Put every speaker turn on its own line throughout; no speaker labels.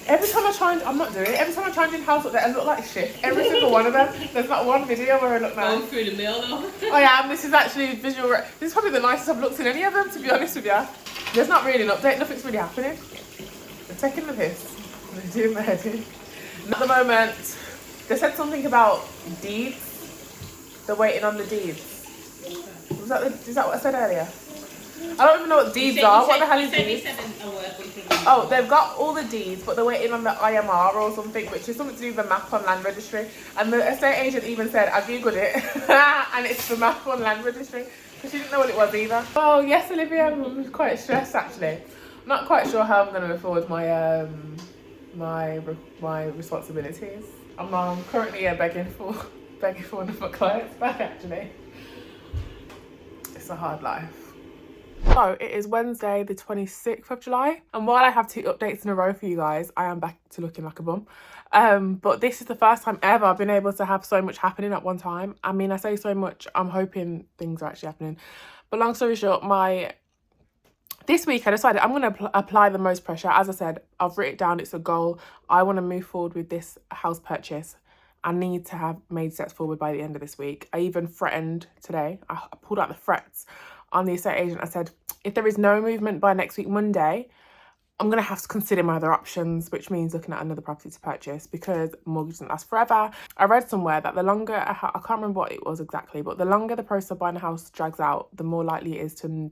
Every time I try and, I'm not doing it, every time I try and do house update, I look like shit. Every single one of them. There's not one video where I look nice.
Going through the mail though.
I am. This is actually visual. This is probably the nicest I've looked in any of them, to be honest with you. There's not really an update. Nothing's really happening. They're taking the piss. They're doing their head in. At the moment, they said something about deeds. They're waiting on the deeds. Is that what I said earlier? I don't even know what deeds are. What the hell is deeds? Oh, they've got all the deeds, but they're waiting on the IMR or something, which is something to do with the map on land registry. And the estate agent even said, I googled it, and it's the map on land registry, because she didn't know what it was either. Oh yes, Olivia, I'm quite stressed actually. I'm not quite sure how I'm going to afford my my responsibilities. I'm currently begging for one of my clients back actually. It's a hard life. So it is Wednesday the 26th of July, and while I have 2 updates in a row for you guys, I am back to looking like a bum. But this is the first time ever I've been able to have so much happening at one time. I mean, I say so much, I'm hoping things are actually happening. But long story short, this week I decided I'm going to apply the most pressure. As I said, I've written it down, it's a goal. I want to move forward with this house purchase. I need to have made steps forward by the end of this week. I even threatened today, I pulled out the threats on the estate agent. I said, if there is no movement by next week Monday, I'm going to have to consider my other options, which means looking at another property to purchase, because mortgage doesn't last forever. I read somewhere that the longer, I can't remember what it was exactly, but the longer the process of buying a house drags out, the more likely it is to,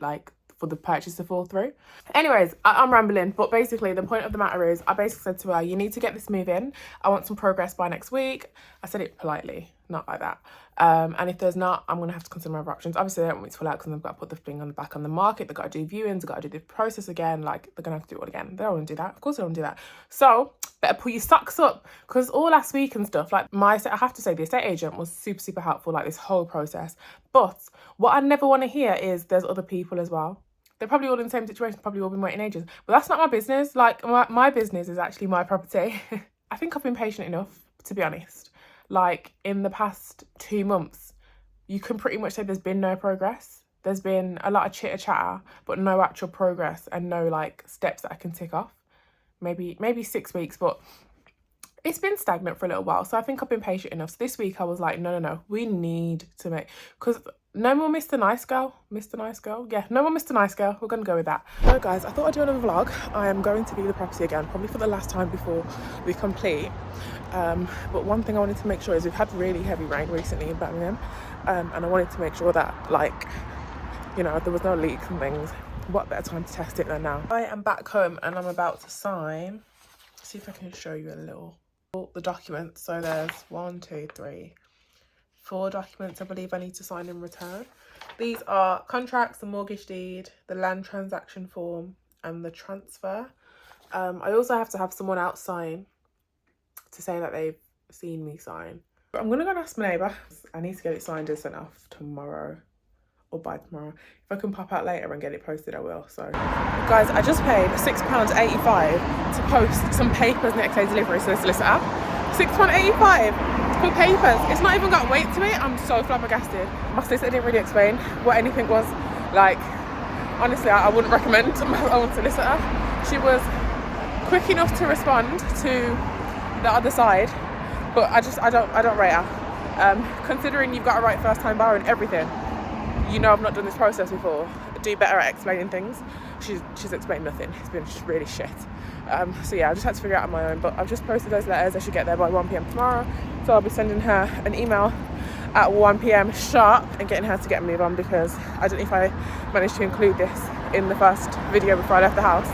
like, for the purchase to fall through. Anyways, I'm rambling, but basically the point of the matter is I basically said to her, you need to get this move in. I want some progress by next week. I said it politely, not like that. And if there's not, I'm going to have to consider my other options. Obviously, they don't want me to pull out because I've got to put the thing on the back on the market. They've got to do viewings. They've got to do the process again. Like, they're going to have to do it all again. They don't want to do that. Of course they don't want to do that. So, better put your socks up, because all last week and stuff, like, I have to say, the estate agent was super, super helpful, like, this whole process. But what I never want to hear is there's other people as well. They're probably all in the same situation, probably all been waiting ages. But that's not my business. Like, my business is actually my property. I think I've been patient enough, to be honest. Like, in the past 2 months, you can pretty much say there's been no progress. There's been a lot of chitter-chatter, but no actual progress and no, like, steps that I can tick off. Maybe 6 weeks, but it's been stagnant for a little while. So I think I've been patient enough. So this week I was like, no, we need to make... Because no more Mr. Nice Girl. Mr. Nice Girl? Yeah, no more Mr. Nice Girl. We're going to go with that. So guys, I thought I'd do another vlog. I am going to view the property again, probably for the last time before we complete. But one thing I wanted to make sure is we've had really heavy rain recently in Birmingham. And I wanted to make sure that, like, you know, there was no leaks and things. What better time to test it than now? I am back home and I'm about to sign. See if I can show you a little... the documents. So there's 1, 2, 3, 4 documents I believe I need to sign in return. These are contracts, the mortgage deed, the land transaction form, and the transfer. I also have to have someone else sign to say that they've seen me sign. I'm gonna go and ask my neighbour. I need to get it signed and sent off tomorrow, or by tomorrow. If I can pop out later and get it posted, I will. So guys, I just paid £6.85 to post some papers next day delivery to the solicitor. £6.85 for papers. It's not even got weight to it. I'm so flabbergasted. My solicitor didn't really explain what anything was. Like, honestly, I wouldn't recommend my own solicitor. She was quick enough to respond to the other side, but I don't rate her. Considering you've got a right first time buyer and everything, you know I've not done this process before. Do better at explaining things. She's explained nothing. It's been just really shit. So yeah, I just had to figure it out on my own. But I've just posted those letters. I should get there by 1 p.m. tomorrow. So I'll be sending her an email at 1 p.m. sharp and getting her to get a move on, because I don't know if I managed to include this in the first video before I left the house.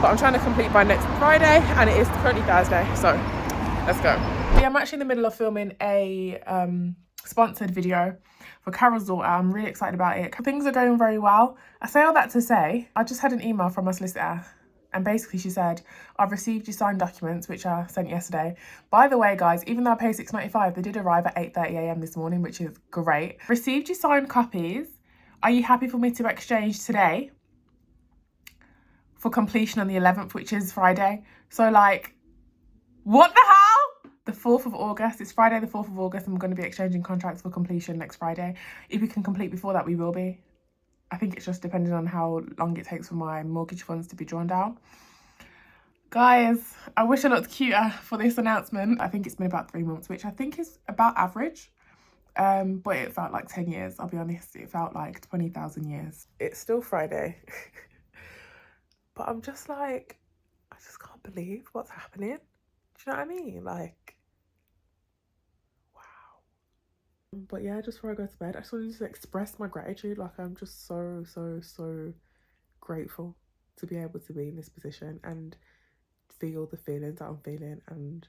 But I'm trying to complete by next Friday, and it is currently Thursday. So let's go. Yeah, I'm actually in the middle of filming a sponsored video for Carol's daughter. I'm really excited about it. Things are going very well. I say all that to say, I just had an email from my solicitor, and basically she said, I've received your signed documents, which I sent yesterday. By the way, guys, even though I paid £6.95, they did arrive at 8:30 a.m. this morning, which is great. Received your signed copies. Are you happy for me to exchange today for completion on the 11th, which is Friday? So, like, what the hell? The 4th of August. It's Friday the 4th of August. I'm going to be exchanging contracts for completion next Friday. If we can complete before that, we will be. I think it's just depending on how long it takes for my mortgage funds to be drawn down. Guys, I wish I looked cuter for this announcement. I think it's been about 3 months, which I think is about average. But it felt like 10 years, I'll be honest. It felt like 20,000 years. It's still Friday. But I'm just like, I just can't believe what's happening. Do you know what I mean? Like, wow. But yeah, just before I go to bed, I just wanted to express my gratitude. Like, I'm just so, so, so grateful to be able to be in this position and feel the feelings that I'm feeling. And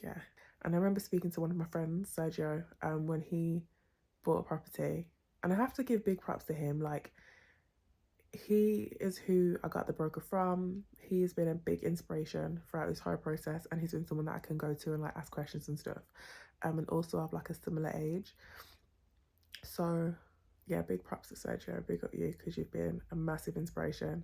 yeah. And I remember speaking to one of my friends, Sergio, when he bought a property. And I have to give big props to him. Like, he is who I got the broker from. He's been a big inspiration throughout this whole process, and he's been someone that I can go to and like ask questions and stuff. And also have like a similar age. So yeah, big props to Sergio, big up you, because you've been a massive inspiration.